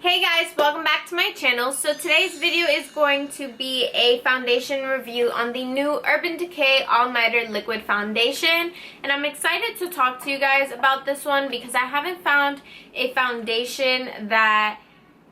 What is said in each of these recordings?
Hey guys, welcome back to my channel. So today's video is going to be a foundation review on the new Urban Decay All Nighter Liquid Foundation. And I'm excited to talk to you guys about this one because I haven't found a foundation that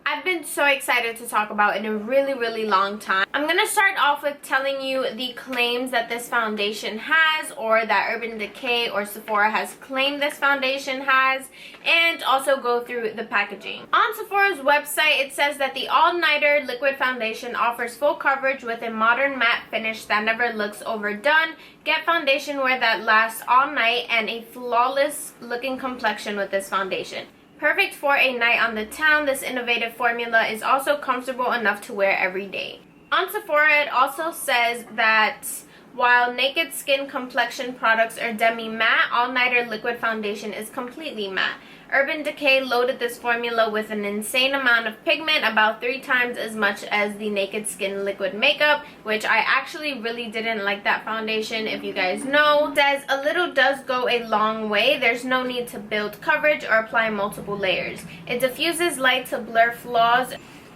I've been so excited to talk about in a really long time. I'm going to start off with telling you the claims that this foundation has, or that Urban Decay or Sephora has claimed this foundation has, and also go through the packaging. On Sephora's website, it says that the All Nighter Liquid Foundation offers full coverage with a modern matte finish that never looks overdone. Get foundation wear that lasts all night and a flawless looking complexion with this foundation. Perfect for a night on the town, this innovative formula is also comfortable enough to wear every day. On Sephora, it also says that while naked skin complexion products are demi-matte, All Nighter Liquid Foundation is completely matte. Urban Decay loaded this formula with an insane amount of pigment, about 3 times as much as the naked skin liquid makeup, which I actually really didn't like that foundation, if you guys know. It says a little does go a long way. There's no need to build coverage or apply multiple layers. It diffuses light to blur flaws.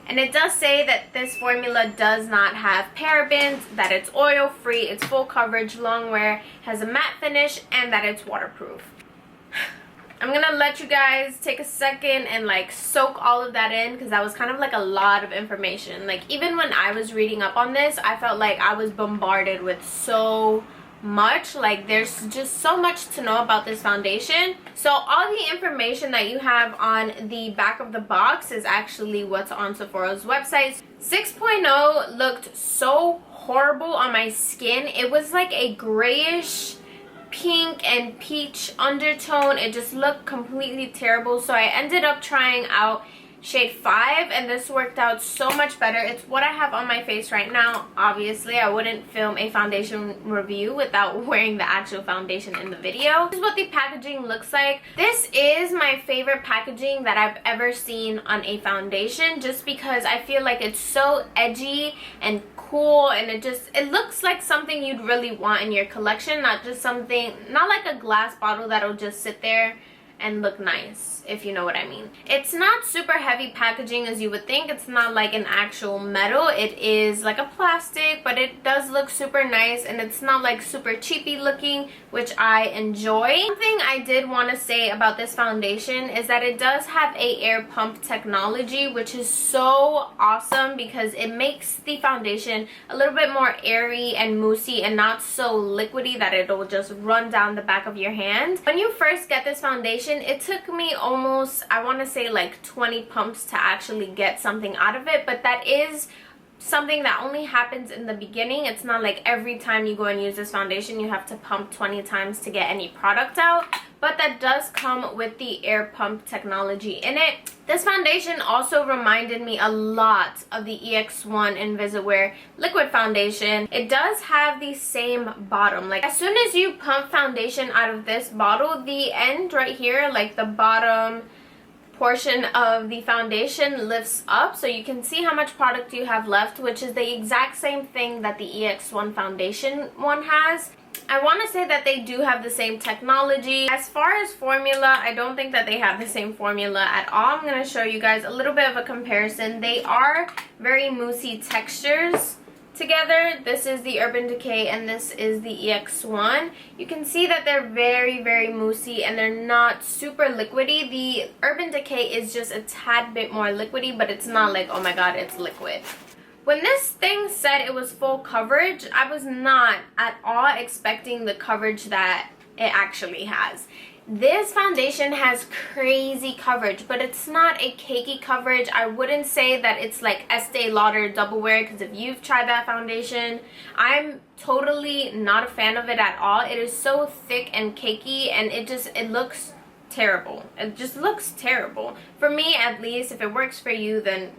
And it does say that this formula does not have parabens, that it's oil free, it's full coverage, long wear, has a matte finish, and that it's waterproof. I'm gonna let you guys take a second and soak all of that in, because that was kind of a lot of information. Even when I was reading up on this, I felt like I was bombarded with so much. There's just so much to know about this foundation. So all the information that you have on the back of the box is actually what's on Sephora's website. 6.0 looked so horrible on my skin. It was like a grayish pink and peach undertone. It just looked completely terrible, so I ended up trying out shade 5, and this worked out so much better. It's what I have on my face right now. Obviously, I wouldn't film a foundation review without wearing the actual foundation in the video. This is what the packaging looks like. This is my favorite packaging that I've ever seen on a foundation, just because I feel like it's so edgy and cool, and it looks like something you'd really want in your collection, not just something, not like a glass bottle that'll just sit there and look nice, if you know what I mean. It's not super heavy packaging as you would think. It's not like an actual metal. It is like a plastic, but it does look super nice, and it's not like super cheapy looking, which I enjoy. One thing I did want to say about this foundation is that it does have a air pump technology, which is so awesome because it makes the foundation a little bit more airy and moussey and not so liquidy that it'll just run down the back of your hand. When you first get this foundation, it took me almost, I want to say 20 pumps to actually get something out of it, but that is something that only happens in the beginning. It's not like every time you go and use this foundation you have to pump 20 times to get any product out, but that does come with the air pump technology in it. This foundation also reminded me a lot of the EX1 Invisiwear liquid foundation. It does have the same bottom. As soon as you pump foundation out of this bottle, the end right here, the bottom portion of the foundation lifts up, so you can see how much product you have left, which is the exact same thing that the EX1 foundation one has. I want to say that they do have the same technology. As far as formula, I don't think that they have the same formula at all. I'm going to show you guys a little bit of a comparison. They are very moussey textures together. This is the Urban Decay and this is the EX1. You can see that they're very moussey and they're not super liquidy. The Urban Decay is just a tad bit more liquidy, but it's not like, oh my god, it's liquid. When this thing said it was full coverage, I was not at all expecting the coverage that it actually has. This foundation has crazy coverage, but it's not a cakey coverage. I wouldn't say that it's like Estee Lauder Double Wear, because if you've tried that foundation, I'm totally not a fan of it at all. It is so thick and cakey, and it looks terrible. It just looks terrible. For me, at least. If it works for you, then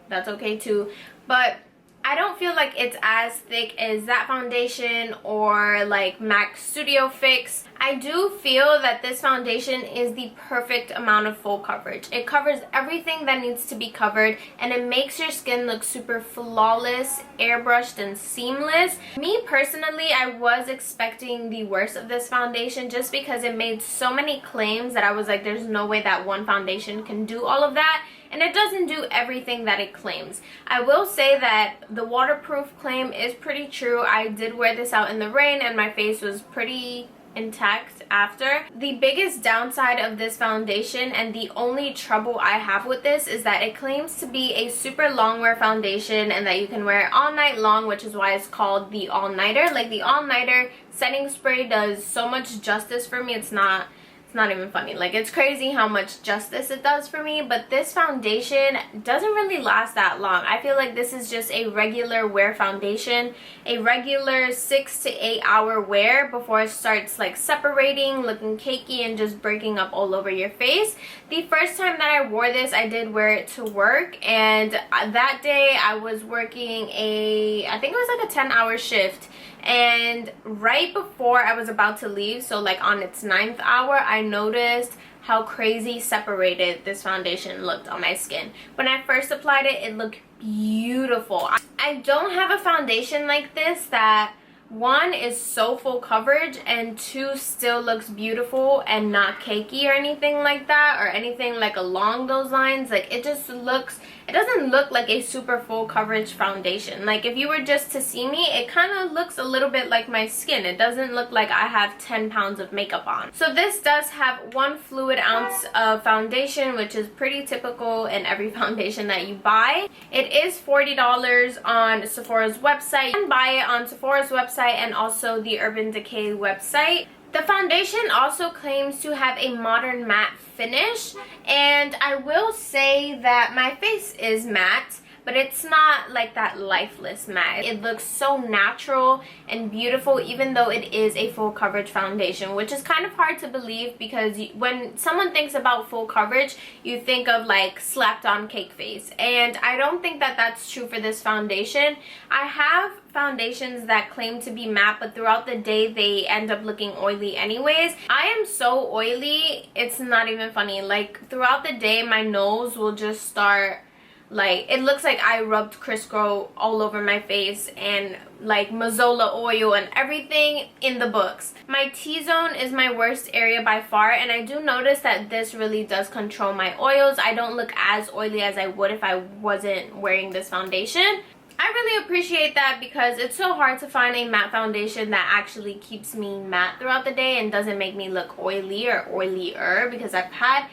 that's okay too. But I don't feel like it's as thick as that foundation or MAC Studio Fix. I do feel that this foundation is the perfect amount of full coverage. It covers everything that needs to be covered, and it makes your skin look super flawless, airbrushed, and seamless. Me personally, I was expecting the worst of this foundation just because it made so many claims that I was like, there's no way that one foundation can do all of that. And it doesn't do everything that it claims. I will say that the waterproof claim is pretty true. I did wear this out in the rain and my face was pretty intact after. The biggest downside of this foundation, and the only trouble I have with this, is that it claims to be a super long wear foundation and that you can wear it all night long, which is why it's called the all-nighter. Like, the all-nighter setting spray does so much justice for me. It's not even funny. Like, it's crazy how much justice it does for me. But this foundation doesn't really last that long. I feel like this is just a regular wear foundation, a regular 6 to 8 hour wear before it starts like separating, looking cakey, and just breaking up all over your face. The first time that I wore this, I did wear it to work, and that day I was working I think it was like a 10-hour shift. And right before I was about to leave, so like on its 9th hour, I noticed how crazy separated this foundation looked on my skin. When I first applied it, it looked beautiful. I don't have a foundation like this that, one, is so full coverage, and two, still looks beautiful and not cakey or anything like that, or anything like along those lines. Like, it just looks, it doesn't look like a super full coverage foundation. Like, if you were just to see me, it kind of looks a little bit like my skin. It doesn't look like I have 10 pounds of makeup on. So this does have 1 fluid ounce of foundation, which is pretty typical in every foundation that you buy. It is $40 on Sephora's website. You can buy it on Sephora's website and also the Urban Decay website. The foundation also claims to have a modern matte finish, and I will say that my face is matte, but it's not like that lifeless matte. It looks so natural and beautiful, even though it is a full coverage foundation, which is kind of hard to believe, because when someone thinks about full coverage, you think of like slapped on cake face, and I don't think that that's true for this foundation. I have foundations that claim to be matte, but throughout the day they end up looking oily anyways. I am so oily, it's not even funny. Like, throughout the day my nose will just start, like, it looks like I rubbed Crisco all over my face, and like Mazola oil and everything in the books. My T-zone is my worst area by far, and I do notice that this really does control my oils. I don't look as oily as I would if I wasn't wearing this foundation. I really appreciate that, because it's so hard to find a matte foundation that actually keeps me matte throughout the day and doesn't make me look oily or oilier, because I've had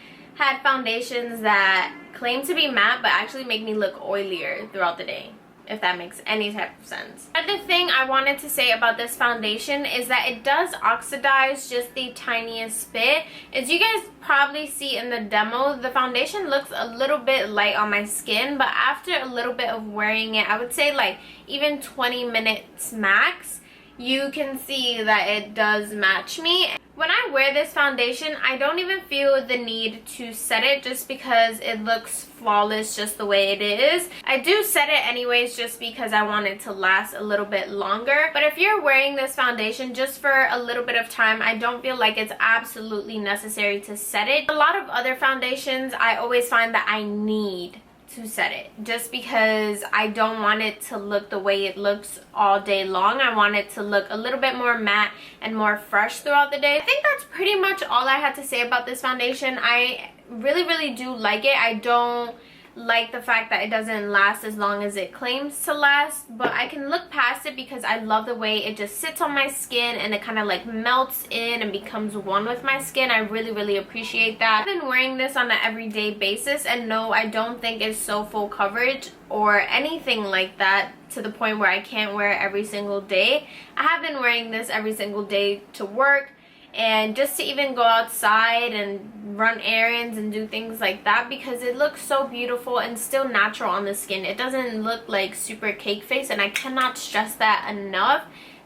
foundations that claim to be matte but actually make me look oilier throughout the day, if that makes any type of sense. Another thing I wanted to say about this foundation is that it does oxidize just the tiniest bit. As you guys probably see in the demo, the foundation looks a little bit light on my skin, but after a little bit of wearing it, I would say like even 20 minutes max, you can see that it does match me. When I wear this foundation, I don't even feel the need to set it, just because it looks flawless just the way it is. I do set it anyways just because I want it to last a little bit longer. But if you're wearing this foundation just for a little bit of time, I don't feel like it's absolutely necessary to set it. A lot of other foundations, I always find that I need to set it, just because I don't want it to look the way it looks all day long. I want it to look a little bit more matte and more fresh throughout the day. I think that's pretty much all I had to say about this foundation. I really do like it. I don't like the fact that it doesn't last as long as it claims to last, but I can look past it because I love the way it just sits on my skin and it kind of like melts in and becomes one with my skin. I really appreciate that. I've been wearing this on an everyday basis, and no, I don't think it's so full coverage or anything like that to the point where I can't wear it every single day. I have been wearing this every single day to work, and just to even go outside and run errands and do things like that, because it looks so beautiful and still natural on the skin. It doesn't look like super cake face, and I cannot stress that enough.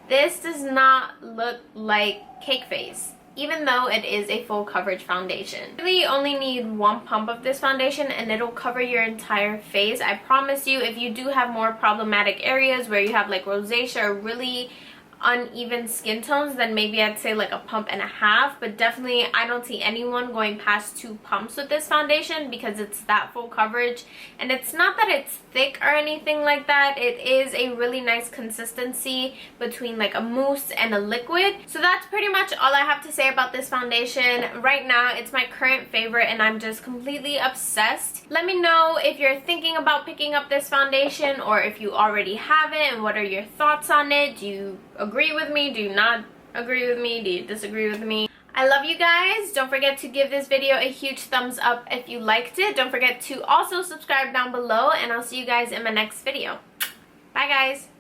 This does not look like cake face, even though it is a full coverage foundation. You really only need 1 pump of this foundation and it'll cover your entire face. I promise you, if you do have more problematic areas where you have like rosacea or really uneven skin tones, then maybe I'd say like a pump and a half. But definitely I don't see anyone going past 2 pumps with this foundation because it's that full coverage. And it's not that it's thick or anything like that. It is a really nice consistency between like a mousse and a liquid. So that's pretty much all I have to say about this foundation. Right now it's my current favorite and I'm just completely obsessed. Let me know if you're thinking about picking up this foundation or if you already have it, and what are your thoughts on it. Do you agree with me? Do you not agree with me? Do you disagree with me? I love you guys. Don't forget to give this video a huge thumbs up if you liked it. Don't forget to also subscribe down below, and I'll see you guys in my next video. Bye guys.